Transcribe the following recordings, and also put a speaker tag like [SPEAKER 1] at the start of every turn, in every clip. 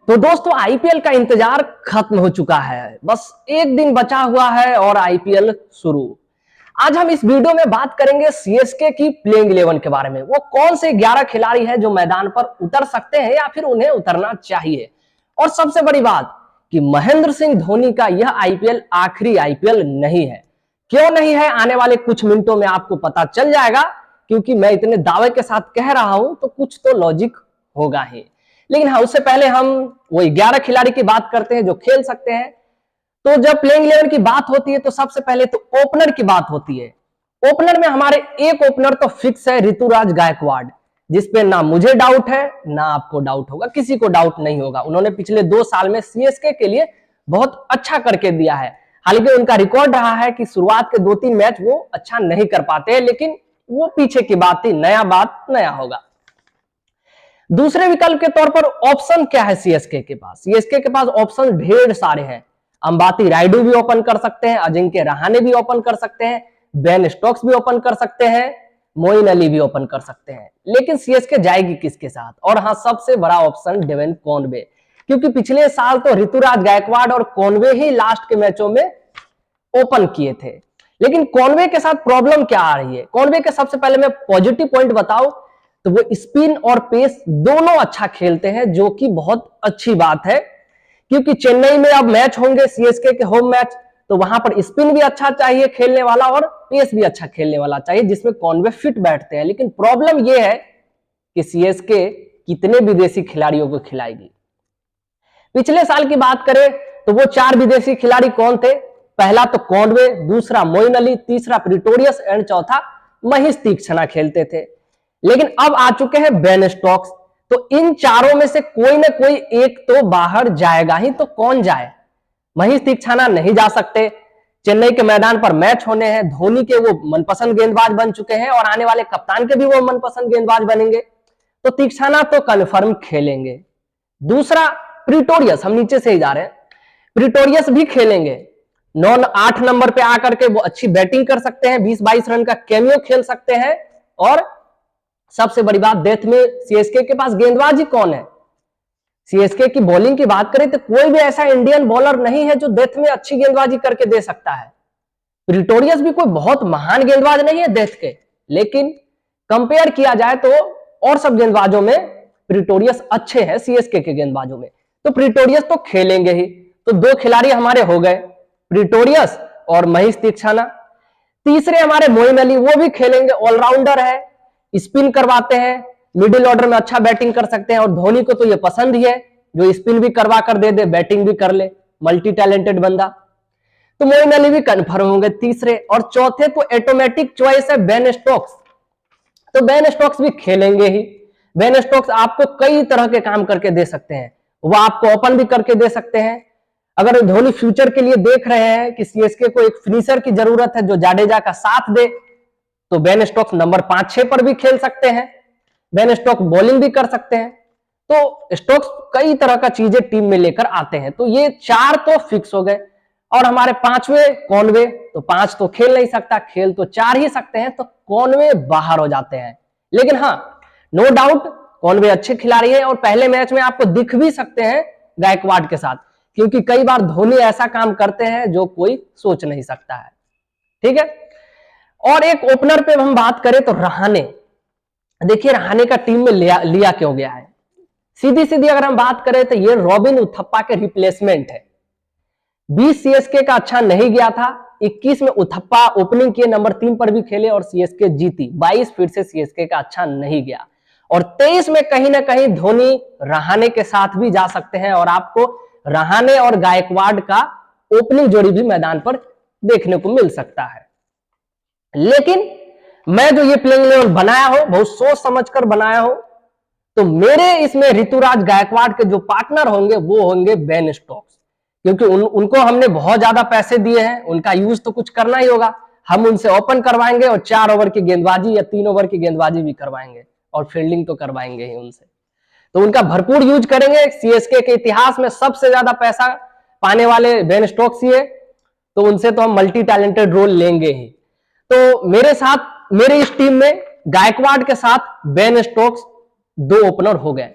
[SPEAKER 1] तो दोस्तों आईपीएल का इंतजार खत्म हो चुका है। बस एक दिन बचा हुआ है और आईपीएल शुरू। आज हम इस वीडियो में बात करेंगे सीएसके की प्लेइंग 11 के बारे में। वो कौन से 11 खिलाड़ी हैं जो मैदान पर उतर सकते हैं या फिर उन्हें उतरना चाहिए। और सबसे बड़ी बात कि महेंद्र सिंह धोनी का यह आईपीएल आखिरी आईपीएल नहीं है। क्यों नहीं है, आने वाले कुछ मिनटों में आपको पता चल जाएगा। क्योंकि मैं इतने दावे के साथ कह रहा हूं तो कुछ तो लॉजिक होगा ही। लेकिन हाँ, उससे पहले हम वही 11 खिलाड़ी की बात करते हैं जो खेल सकते हैं। तो जब प्लेइंग 11 की बात होती है तो सबसे पहले तो ओपनर की बात होती है। ओपनर में हमारे एक ओपनर तो फिक्स है, ऋतुराज गायकवाड़, जिसपे ना मुझे डाउट है ना आपको डाउट होगा, किसी को डाउट नहीं होगा। उन्होंने पिछले 2 साल में सीएसके के लिए बहुत अच्छा करके दिया है। हालांकि उनका रिकॉर्ड रहा है कि शुरुआत के 2-3 मैच वो अच्छा नहीं कर पाते हैं, लेकिन वो पीछे की बात थी, नया बात नया होगा। दूसरे विकल्प के तौर पर ऑप्शन क्या है सीएसके के पास? सीएसके के पास ऑप्शन ढेर सारे हैं। अंबाती रायडू भी ओपन कर सकते हैं, अजिंक्य रहाणे भी ओपन कर सकते हैं, बेन स्टोक्स भी ओपन कर सकते हैं, मोइन अली भी ओपन कर सकते हैं। लेकिन सीएसके जाएगी किसके साथ? और हाँ, सबसे बड़ा ऑप्शन डेविन कॉनवे, क्योंकि पिछले साल तो ऋतुराज गायकवाड़ और कॉनवे ही लास्ट के मैचों में ओपन किए थे। लेकिन कॉनवे के साथ प्रॉब्लम क्या आ रही है? कॉनवे के सबसे पहले मैं पॉजिटिव पॉइंट बताऊं तो वो स्पिन और पेस दोनों अच्छा खेलते हैं, जो कि बहुत अच्छी बात है। क्योंकि चेन्नई में अब मैच होंगे सीएसके के होम मैच, तो वहां पर स्पिन भी अच्छा चाहिए खेलने वाला और पेस भी अच्छा खेलने वाला चाहिए, जिसमें कॉनवे फिट बैठते हैं। लेकिन प्रॉब्लम यह है कि सीएसके कितने विदेशी खिलाड़ियों को खिलाएगी। पिछले साल की बात करें तो वो 4 विदेशी खिलाड़ी कौन थे? पहला तो कॉनवे, दूसरा मोइन अली, तीसरा प्रिटोरियस एंड चौथा महेश तीक्ष्णा खेलते थे। लेकिन अब आ चुके हैं बेन स्टोक्स। तो इन चारों में से कोई ना कोई एक तो बाहर जाएगा ही। तो कौन जाए? महेश तीक्ष्णा नहीं जा सकते। चेन्नई के मैदान पर मैच होने हैं, धोनी के वो मनपसंद गेंदबाज बन चुके हैं और आने वाले कप्तान के भी वो मनपसंद गेंदबाज बनेंगे। तो तीक्ष्णा तो कंफर्म खेलेंगे। दूसरा प्रिटोरियस, हम नीचे से ही जा रहे हैं, प्रिटोरियस भी खेलेंगे। 9-8 नंबर पे आकर के वो अच्छी बैटिंग कर सकते हैं, 20-22 रन का कैमियो खेल सकते हैं। और सबसे बड़ी बात, डेथ में सीएसके के पास गेंदबाज ही कौन है? सीएसके की बॉलिंग की बात करें तो कोई भी ऐसा इंडियन बॉलर नहीं है जो डेथ में अच्छी गेंदबाजी करके दे सकता है। प्रिटोरियस भी कोई बहुत महान गेंदबाज नहीं है डेथ के, लेकिन कंपेयर किया जाए तो और सब गेंदबाजों में प्रिटोरियस अच्छे हैं सीएसके के गेंदबाजों में। तो प्रिटोरियस तो खेलेंगे ही। तो 2 खिलाड़ी हमारे हो गए, प्रिटोरियस और महेश तीक्ष्णा। तीसरे हमारे मोइन अली, वो भी खेलेंगे, ऑलराउंडर है, स्पिन करवाते हैं, मिडिल ऑर्डर में अच्छा बैटिंग कर सकते हैं। और धोनी को तो ये पसंद ही है, जो स्पिन भी करवा कर दे दे, बैटिंग भी कर ले, मल्टी टैलेंटेड बंदा। तो मोइन अली भी कंफर्म होंगे तीसरे। और चौथे तो ऑटोमेटिक चॉइस है बेन स्टोक्स। तो बेन स्टोक्स भी खेलेंगे ही। बेन स्टोक्स आपको कई तरह के काम करके दे सकते हैं। वो आपको ओपन भी करके दे सकते हैं। अगर धोनी फ्यूचर के लिए देख रहे हैं कि सीएसके को एक फिनिशर की जरूरत है जो जाडेजा का साथ दे, तो बेन स्टोक्स नंबर 5-6 पर भी खेल सकते हैं। बेन स्टोक्स बॉलिंग भी कर सकते हैं। तो स्टोक्स कई तरह का चीजें टीम में लेकर आते हैं। तो ये 4 तो फिक्स हो गए। और हमारे 5वें कॉनवे, तो 5 तो खेल नहीं सकता, खेल तो 4 ही सकते हैं, तो कॉनवे बाहर हो जाते हैं। लेकिन हाँ, नो डाउट कॉनवे अच्छे खिलाड़ी है और पहले मैच में आपको दिख भी सकते हैं गायकवाड़ के साथ, क्योंकि कई बार धोनी ऐसा काम करते हैं जो कोई सोच नहीं सकता है। ठीक है। और एक ओपनर पे हम बात करें तो रहाणे। देखिए रहाणे का टीम में लिया क्यों गया है? सीधी सीधी अगर हम बात करें तो ये रॉबिन उथप्पा के रिप्लेसमेंट है। 20 सीएसके का अच्छा नहीं गया था, 21 में उथप्पा ओपनिंग किए, नंबर 3 पर भी खेले और सीएसके जीती। 22 फिर से सीएसके का अच्छा नहीं गया। और 23 में कहीं ना कहीं धोनी रहाणे के साथ भी जा सकते हैं और आपको रहाणे और गायकवाड़ का ओपनिंग जोड़ी भी मैदान पर देखने को मिल सकता है। लेकिन मैं जो ये प्लेइंग 11 बनाया हूं, बहुत सोच समझकर बनाया हूं। तो मेरे इसमें ऋतुराज गायकवाड़ के जो पार्टनर होंगे वो होंगे बेन स्टोक्स, क्योंकि उनको हमने बहुत ज्यादा पैसे दिए हैं, उनका यूज तो कुछ करना ही होगा। हम उनसे ओपन करवाएंगे और 4 ओवर की गेंदबाजी या 3 ओवर की गेंदबाजी भी करवाएंगे और फील्डिंग तो करवाएंगे ही उनसे। तो उनका भरपूर यूज करेंगे। सीएसके के इतिहास में सबसे ज्यादा पैसा पाने वाले बेन स्टोक्स ही है, तो उनसे तो हम मल्टी टैलेंटेड रोल लेंगे ही। तो मेरे इस टीम में गायकवाड़ के साथ बेन स्टोक्स 2 ओपनर हो गए।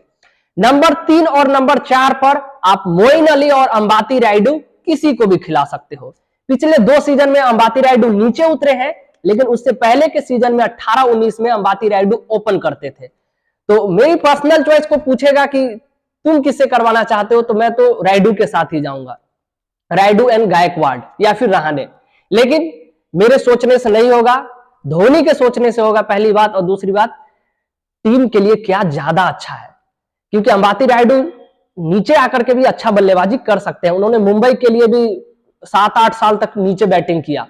[SPEAKER 1] नंबर 3 और नंबर 4 पर आप मोइन अली और अंबाती रायडू किसी को भी खिला सकते हो। पिछले 2 सीजन में अंबाती रायडू नीचे उतरे हैं, लेकिन उससे पहले के सीजन में 18-19 में अंबाती रायडू ओपन करते थे। तो मेरी पर्सनल चॉइस को पूछेगा कि तुम किससे करवाना चाहते हो, तो मैं तो रायडू के साथ ही जाऊंगा, रायडू एंड गायकवाड़ या फिर रहाणे। लेकिन मेरे सोचने से नहीं होगा, धोनी के सोचने से होगा, पहली बात। और दूसरी बात, टीम के लिए क्या ज्यादा अच्छा है, क्योंकि अंबाती रायडू नीचे आकर के भी अच्छा बल्लेबाजी कर सकते हैं। उन्होंने मुंबई के लिए भी 7-8 साल तक नीचे बैटिंग किया।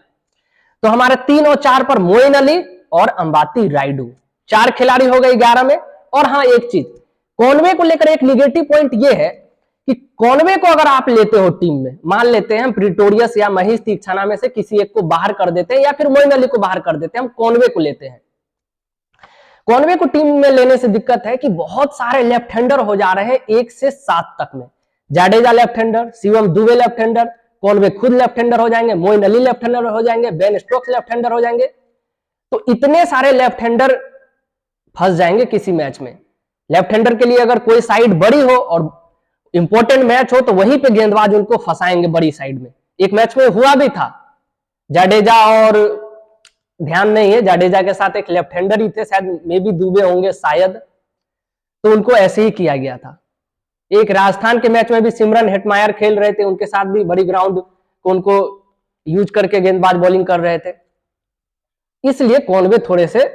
[SPEAKER 1] तो हमारे 3 और 4 पर मोइन अली और अंबाती रायडू, 4 खिलाड़ी हो गए 11 में। और हाँ, एक चीज कॉनवे को लेकर एक निगेटिव पॉइंट ये है कि कॉनवे को अगर आप लेते हो टीम में, मान लेते हैं हम प्रीटोरियस या महेश तीक्षणा में से किसी एक को बाहर कर देते हैं या फिर मोइन अली को बाहर कर देते हैं, हम कॉनवे को लेते हैं। कॉनवे को टीम में लेने से दिक्कत है कि बहुत सारे लेफ्ट हैंडर हो जा रहे हैं 1 से 7 तक में। Jadeja left hander, Shivam Dube left hander, Conway खुद लेफ्ट हैंडर हो जाएंगे, मोइन अली लेफ्ट हैंडर हो जाएंगे, बेन स्टोक्स लेफ्ट हैंडर हो जाएंगे। तो इतने सारे लेफ्ट हैंडर फंस जाएंगे किसी मैच में। लेफ्ट हैंडर के लिए अगर कोई साइड बड़ी हो और इंपॉर्टेंट मैच हो तो वहीं पे गेंदबाज उनको फंसाएंगे बड़ी साइड में। एक मैच में हुआ भी था, जाडेजा और ध्यान नहीं है, जाडेजा के साथ एक लेफ्ट हैंडर ही थे, शायद मे बी दुबे होंगे शायद, तो उनको ऐसे ही किया गया था। एक राजस्थान के मैच में भी सिमरन हेटमायर खेल रहे थे, उनके साथ भी बड़ी ग्राउंड को उनको यूज करके गेंदबाज बॉलिंग कर रहे थे। इसलिए कॉनवे थोड़े से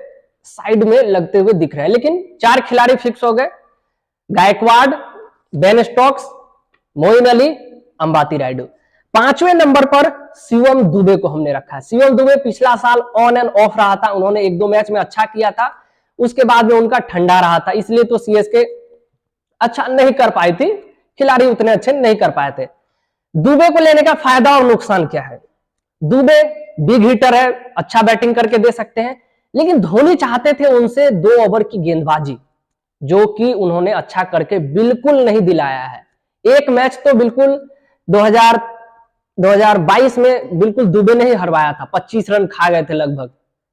[SPEAKER 1] साइड में लगते हुए दिख रहे हैं। लेकिन 4 खिलाड़ी फिक्स हो गए, गायकवाड़, बेन स्टोक्स, मोइन अली, अंबाती रायडू। 5वें नंबर पर शिवम दुबे को हमने रखा है। शिवम दुबे पिछला साल ऑन एंड ऑफ रहा था, उन्होंने 1-2 मैच में अच्छा किया था, उसके बाद में उनका ठंडा रहा था, इसलिए तो सीएसके अच्छा नहीं कर पाई थी, खिलाड़ी उतने अच्छे नहीं कर पाए थे। दुबे को लेने का फायदा और नुकसान क्या है? दुबे बिग हिटर है, अच्छा बैटिंग करके दे सकते हैं, लेकिन धोनी चाहते थे उनसे 2 ओवर की गेंदबाजी, जो कि उन्होंने अच्छा करके बिल्कुल नहीं दिलाया है। एक मैच तो बिल्कुल 2022 में बिल्कुल दुबे ने ही हरवाया था, 25 रन खा गए थे लगभग।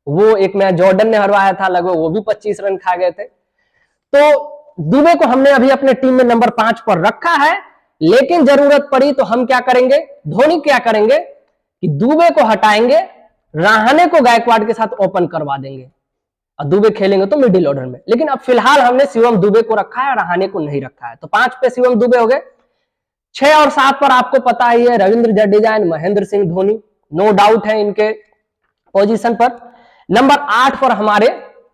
[SPEAKER 1] वो एक मैच जॉर्डन ने हरवाया था लगभग, वो भी 25 रन खा गए थे। तो दुबे को हमने अभी अपने टीम में नंबर 5 पर रखा है, लेकिन जरूरत पड़ी तो हम क्या करेंगे, धोनी क्या करेंगे कि दुबे को हटाएंगे, रहाणे को गायकवाड़ के साथ ओपन करवा देंगे और दुबे खेलेंगे तो मिडिल ऑर्डर में। लेकिन अब फिलहाल हमने शिवम दुबे को रखा है, रहाणे को नहीं रखा है। तो 5 पे शिवम दुबे हो गए। 6 और 7 पर आपको पता ही है, Ravindra Jadeja and Mahendra Singh Dhoni, no doubt है इनके पोजीशन पर। नंबर 8 पर हमारे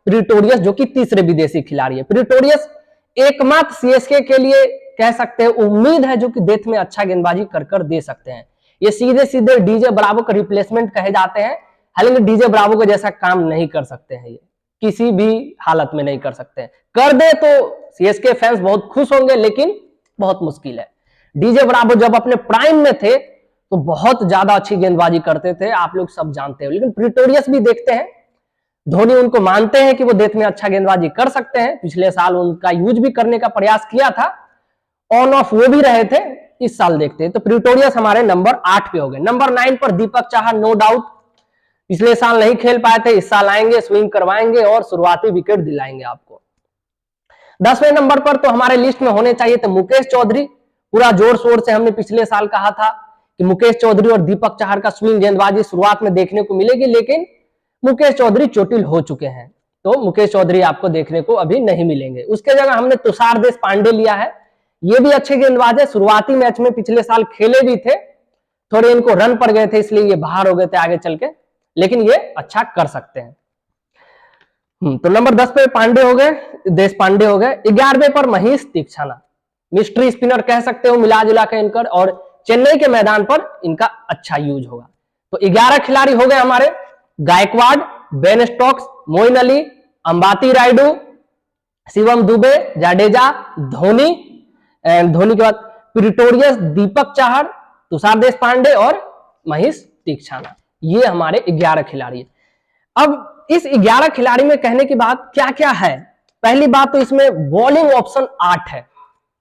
[SPEAKER 1] प्रीटोरियस, जो कि तीसरे विदेशी खिलाड़ी है। प्रीटोरियस एकमात्र सीएसके के लिए कह सकते हैं उम्मीद है, जो कि डेथ में अच्छा गेंदबाजी कर दे सकते हैं। ये सीधे सीधे डीजे ब्रावो का रिप्लेसमेंट कहे जाते हैं, हालांकि डीजे ब्रावो को जैसा काम नहीं कर सकते हैं, ये किसी भी हालत में नहीं कर सकते हैं। कर दे तो सीएसके फैंस बहुत खुश होंगे, लेकिन बहुत मुश्किल है। डीजे ब्रावो जब अपने प्राइम में थे तो बहुत ज्यादा अच्छी गेंदबाजी करते थे, आप लोग सब जानते हो। लेकिन प्रीटोरियस भी देखते हैं, धोनी उनको मानते हैं कि वो डेथ में अच्छा गेंदबाजी कर सकते हैं। पिछले साल उनका यूज भी करने का प्रयास किया था, ऑन ऑफ वो भी रहे थे, इस साल देखते हैं। तो प्रीटोरियस हमारे नंबर 8 पे हो गए। नंबर 9 पर दीपक चाहर, नो डाउट, पिछले साल नहीं खेल पाए थे, इस साल आएंगे, स्विंग करवाएंगे और शुरुआती विकेट दिलाएंगे आपको। 10वें नंबर पर तो हमारे लिस्ट में होने चाहिए थे मुकेश चौधरी। पूरा जोर शोर से हमने पिछले साल कहा था कि मुकेश चौधरी और दीपक चाहर का स्विंग गेंदबाजी शुरुआत में देखने को मिलेगी, लेकिन मुकेश चौधरी चोटिल हो चुके हैं, तो मुकेश चौधरी आपको देखने को अभी नहीं मिलेंगे। उसके जगह हमने तुषार देशपांडे लिया है। ये भी अच्छे गेंदबाज है, शुरुआती मैच में पिछले साल खेले भी थे, थोड़े इनको रन पड़ गए थे इसलिए ये बाहर हो गए थे आगे चल के, लेकिन ये अच्छा कर सकते हैं। तो नंबर 10 पे पांडे हो गए, देशपांडे हो गए। 11वें पर महेश तीक्षणा, मिस्ट्री स्पिनर कह सकते हो मिला जुला के इनकर, और चेन्नई के मैदान पर इनका अच्छा यूज होगा। तो 11 खिलाड़ी हो गए हमारे, गायकवाड़, बेन स्टोक्स, मोइन अली, अंबाती रायडू, शिवम दुबे, जाडेजा, धोनी, धोनी के बाद प्रीटोरियस, दीपक चाहर, तुषार देशपांडे और महेश तीक्षणा। ये हमारे 11 खिलाड़ी। अब इस 11 खिलाड़ी में कहने की बात क्या क्या है। पहली बात तो इसमें बॉलिंग ऑप्शन 8 है,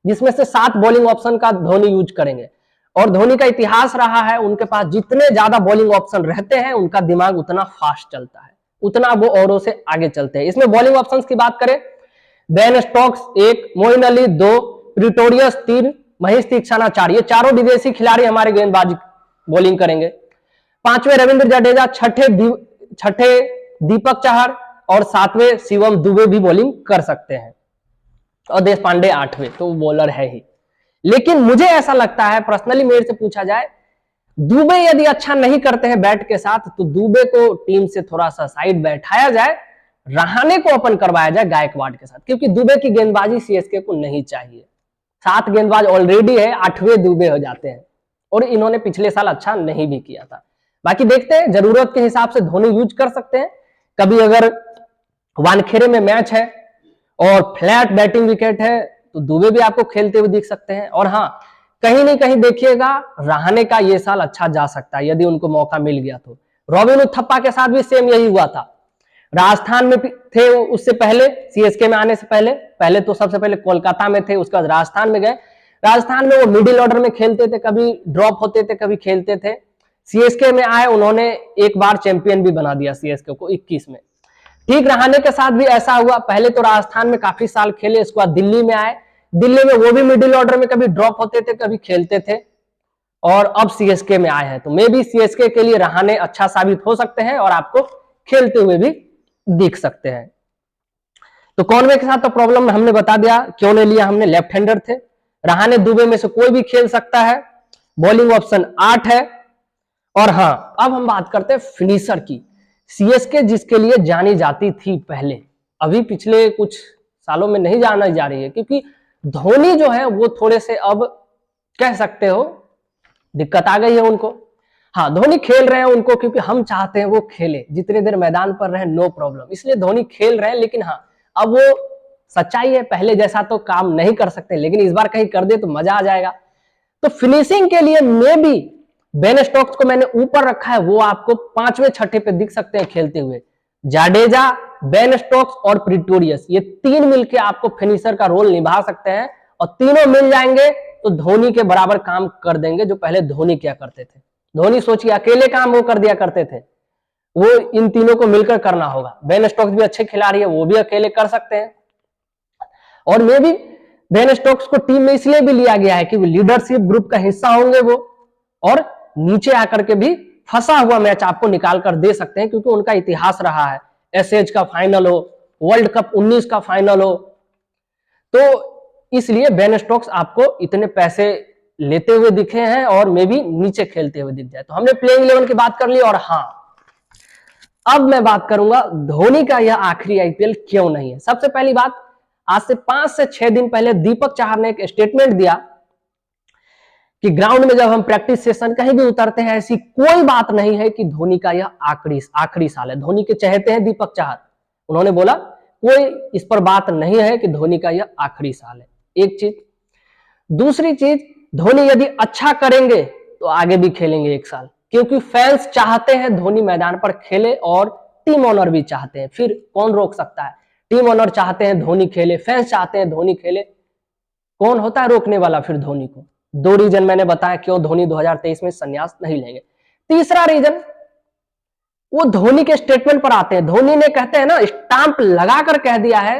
[SPEAKER 1] जिसमें से 7 बॉलिंग ऑप्शन का धोनी यूज करेंगे। और धोनी का इतिहास रहा है, उनके पास जितने ज्यादा बॉलिंग ऑप्शन रहते हैं उनका दिमाग उतना फास्ट चलता है, उतना वो औरों से आगे चलते हैं। इसमें बॉलिंग ऑप्शंस की बात करें Ben Stokes 1, Moeen Ali 2, Pretorius 3, Maheesh Theekshana 4। ये चारों विदेशी खिलाड़ी हमारे गेंदबाजी बॉलिंग करेंगे। 5वें रविंद्र जडेजा, 6ठे दीपक चाहर और 7वें शिवम दुबे भी बॉलिंग कर सकते हैं और देश पांडे 8वें, तो बॉलर है ही। लेकिन मुझे ऐसा लगता है, पर्सनली मेरे से पूछा जाए, दुबे यदि अच्छा नहीं करते हैं बैट के साथ तो दुबे को टीम से थोड़ा सा साइड बैठाया जाए, रहाणे को ओपन करवाया जाए गायकवाड़ के साथ, क्योंकि दुबे की गेंदबाजी सीएसके को नहीं चाहिए। 7 गेंदबाज ऑलरेडी है, 8वें दुबे हो जाते हैं और इन्होंने पिछले साल अच्छा नहीं भी किया था। बाकी देखते हैं, जरूरत के हिसाब से धोनी यूज कर सकते हैं। कभी अगर वानखेड़े में मैच है और फ्लैट बैटिंग विकेट है तो दुबे भी आपको खेलते हुए दिख सकते हैं। और हाँ, कहीं नहीं कहीं देखिएगा रहाणे का ये साल अच्छा जा सकता है यदि उनको मौका मिल गया तो। रॉबिन उथप्पा के साथ भी सेम यही हुआ था। राजस्थान में थे उससे पहले, सीएसके में आने से पहले तो सबसे पहले कोलकाता में थे, उसके बाद राजस्थान में गए। राजस्थान में वो मिडिल ऑर्डर में खेलते थे, कभी ड्रॉप होते थे, कभी खेलते थे। सीएसके में आए, उन्होंने एक बार चैंपियन भी बना दिया सीएसके को 21 में। ठीक रहाणे के साथ भी ऐसा हुआ, पहले तो राजस्थान में काफी साल खेले, इसके बाद दिल्ली में आए, दिल्ली में वो भी मिडिल ऑर्डर में कभी ड्रॉप होते थे, कभी खेलते थे, और अब सीएसके में आए हैं। तो मे भी सीएसके के लिए रहाणे अच्छा साबित हो सकते हैं और आपको खेलते हुए भी दिख सकते हैं। तो कॉनवे के साथ तो प्रॉब्लम हमने बता दिया क्यों नहीं लिया हमने, लेफ्ट हैंडर थे। रहाणे दुबे में से कोई भी खेल सकता है, बॉलिंग ऑप्शन 8 है। और हाँ, अब हम बात करते हैं फिनिशर की। सीएसके जिसके लिए जानी जाती थी पहले, अभी पिछले कुछ सालों में नहीं जाना जा रही है, क्योंकि धोनी जो है वो थोड़े से अब कह सकते हो दिक्कत आ गई है उनको। हाँ, धोनी खेल रहे हैं उनको, क्योंकि हम चाहते हैं वो खेले, जितने देर मैदान पर रहे नो प्रॉब्लम, इसलिए धोनी खेल रहे हैं। लेकिन हाँ, अब वो सच्चाई है, पहले जैसा तो काम नहीं कर सकते, लेकिन इस बार कहीं कर दे तो मजा आ जाएगा। तो फिनिशिंग के लिए मे भी बेन स्टोक्स को मैंने ऊपर रखा है, वो आपको 5वें 6ठे पे दिख सकते हैं खेलते हुए। जाडेजा, बेन स्टोक्स और प्रिटोरियस, ये 3 मिलके आपको फिनिशर का रोल निभा सकते हैं, और तीनों मिल जाएंगे तो धोनी के बराबर काम कर देंगे, जो पहले धोनी क्या करते थे। धोनी सोचिए अकेले काम वो कर दिया करते थे, वो इन तीनों को मिलकर करना होगा। बेन स्टोक्स भी अच्छे खिलाड़ी है, वो भी अकेले कर सकते हैं। और मे भी बेन स्टोक्स को टीम में इसलिए भी लिया गया है कि लीडरशिप ग्रुप का हिस्सा होंगे वो, और नीचे आकर के भी फंसा हुआ मैच आपको निकाल कर दे सकते हैं, क्योंकि उनका इतिहास रहा है। एसएच का फाइनल हो, वर्ल्ड कप 19 का फाइनल हो, तो इसलिए बेन स्टोक्स आपको इतने पैसे लेते हुए दिखे हैं और मे भी नीचे खेलते हुए दिख जाए। तो हमने प्लेइंग 11 की बात कर ली। और हाँ, अब मैं बात करूंगा धोनी का यह आखिरी आईपीएल क्यों नहीं है। सबसे पहली बात, आज से 5 से 6 दिन पहले दीपक चाहर ने एक स्टेटमेंट दिया कि ग्राउंड में जब हम प्रैक्टिस सेशन कहीं भी उतरते हैं, ऐसी कोई बात नहीं है कि धोनी का यह आखिरी साल है। धोनी के चहेते हैं दीपक चाहर, उन्होंने बोला कोई इस पर बात नहीं है कि धोनी का यह आखिरी साल है। एक चीज। दूसरी चीज, धोनी यदि अच्छा करेंगे तो आगे भी खेलेंगे 1 साल, क्योंकि फैंस चाहते हैं धोनी मैदान पर खेले और टीम ओनर भी चाहते हैं। फिर कौन रोक सकता है? टीम ओनर चाहते हैं धोनी खेले, फैंस चाहते हैं धोनी खेले, कौन होता है रोकने वाला फिर धोनी को? 2 रीजन मैंने बताया क्यों धोनी 2023 में संन्यास नहीं लेंगे। तीसरा रीजन, वो धोनी के स्टेटमेंट पर आते हैं। धोनी ने कहते हैं ना, स्टाम्प लगाकर कह दिया है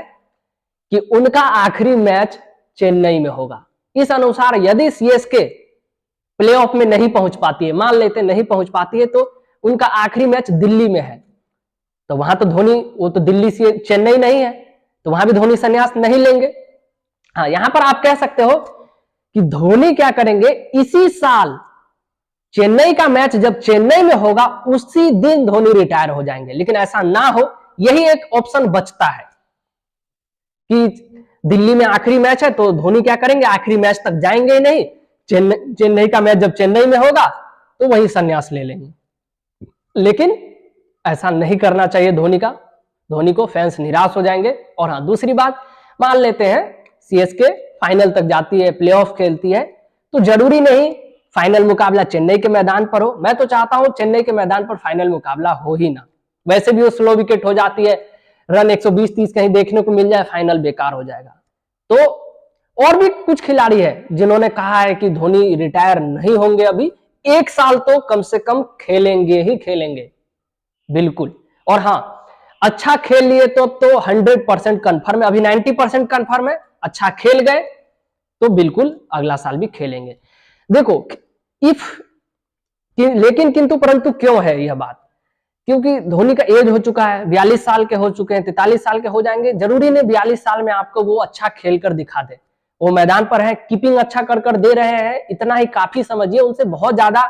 [SPEAKER 1] कि उनका आखिरी मैच चेन्नई में होगा। इस अनुसार यदि सीएसके प्लेऑफ में नहीं पहुंच पाती है, मान लेते नहीं पहुंच पाती है, तो उनका आखिरी मैच दिल्ली में है, तो वहां तो धोनी, वो तो दिल्ली से चेन्नई नहीं है, तो वहां भी धोनी संन्यास नहीं लेंगे। हाँ, यहां पर आप कह सकते हो कि धोनी क्या करेंगे, इसी साल चेन्नई का मैच जब चेन्नई में होगा उसी दिन धोनी रिटायर हो जाएंगे। लेकिन ऐसा ना हो, यही एक ऑप्शन बचता है कि दिल्ली में आखिरी मैच है तो धोनी क्या करेंगे, आखिरी मैच तक जाएंगे ही नहीं, चेन्नई का मैच जब चेन्नई में होगा तो वही संन्यास ले लेंगे। लेकिन ऐसा नहीं करना चाहिए धोनी का, धोनी को फैंस निराश हो जाएंगे। और हाँ, दूसरी बात, मान लेते हैं सीएसके फाइनल तक जाती है, प्लेऑफ खेलती है, तो जरूरी नहीं फाइनल मुकाबला चेन्नई के मैदान पर हो। मैं तो चाहता हूं चेन्नई के मैदान पर फाइनल मुकाबला हो ही ना, वैसे भी वो स्लो विकेट हो जाती है, रन 120-30 कहीं देखने को मिल जाए, फाइनल बेकार हो जाएगा। तो और भी कुछ खिलाड़ी है जिन्होंने कहा है कि धोनी रिटायर नहीं होंगे, अभी 1 साल तो कम से कम खेलेंगे ही खेलेंगे, बिल्कुल। और हाँ, अच्छा खेल लिए तो 100% कंफर्म है, अभी 90% कंफर्म है। अच्छा खेल गए तो बिल्कुल अगला साल भी खेलेंगे। देखो इफ लेकिन किंतु परंतु क्यों है यह बात, क्योंकि धोनी का एज हो चुका है, 42 साल के हो चुके हैं, 43 साल के हो जाएंगे। जरूरी नहीं 42 साल में आपको वो अच्छा खेल कर दिखा दे। वो मैदान पर है, कीपिंग अच्छा कर कर दे रहे हैं, इतना ही काफी समझिए। उनसे बहुत ज्यादा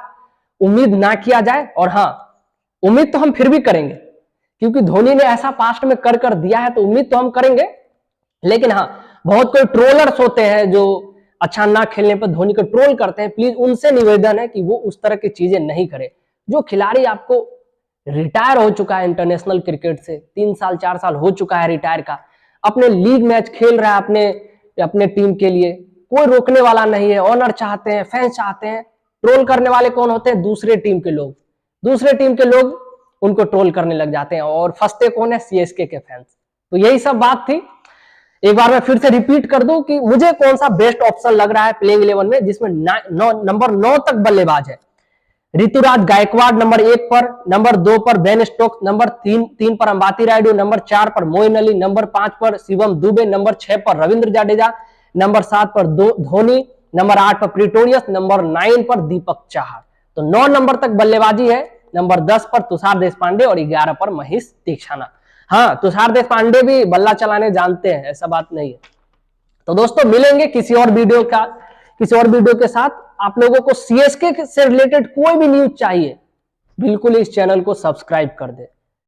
[SPEAKER 1] उम्मीद ना किया जाए। और हाँ, उम्मीद तो हम फिर भी करेंगे, क्योंकि धोनी ने ऐसा पास्ट में कर कर दिया है, तो उम्मीद तो हम करेंगे। लेकिन हाँ, बहुत कोई ट्रोलर्स होते हैं जो अच्छा ना खेलने पर धोनी को ट्रोल करते हैं। प्लीज उनसे निवेदन है कि वो उस तरह की चीजें नहीं करे। जो खिलाड़ी आपको रिटायर हो चुका है इंटरनेशनल क्रिकेट से, 3 साल 4 साल हो चुका है रिटायर का, अपने लीग मैच खेल रहा है अपने टीम के लिए, कोई रोकने वाला नहीं है। ऑनर चाहते हैं, फैंस चाहते हैं। ट्रोल करने वाले कौन होते हैं? दूसरे टीम के लोग। दूसरे टीम के लोग उनको ट्रोल करने लग जाते हैं, और फंसते कौन है? सीएसके के फैंस। तो यही सब बात थी। एक बार मैं फिर से रिपीट कर दूं कि मुझे कौन सा बेस्ट ऑप्शन लग रहा है प्लेइंग 11 में, जिसमें नंबर 9 तक बल्लेबाज है। ऋतुराज गायकवाड़ नंबर 1 पर, नंबर 2 पर बेन स्टोक्स, नंबर 3 पर अंबाती रायडू, नंबर 4 पर मोइन अली, नंबर 5 पर शिवम दुबे, नंबर 6 पर रविंद्र जाडेजा, नंबर 7 पर धोनी, नंबर 8 पर प्रिटोरियस, नंबर 9 पर दीपक चाहर। तो 9 नंबर तक बल्लेबाजी है। नंबर 10 पर तुषार देशपांडे और 11 पर महेश तीक्षाना। हाँ, तुषार देशपांडे भी बल्ला चलाने जानते हैं, ऐसा बात नहीं है। तो दोस्तों मिलेंगे किसी और वीडियो के साथ। आप लोगों को सीएसके से रिलेटेड कोई भी न्यूज चाहिए, बिल्कुल इस चैनल को सब्सक्राइब कर दे।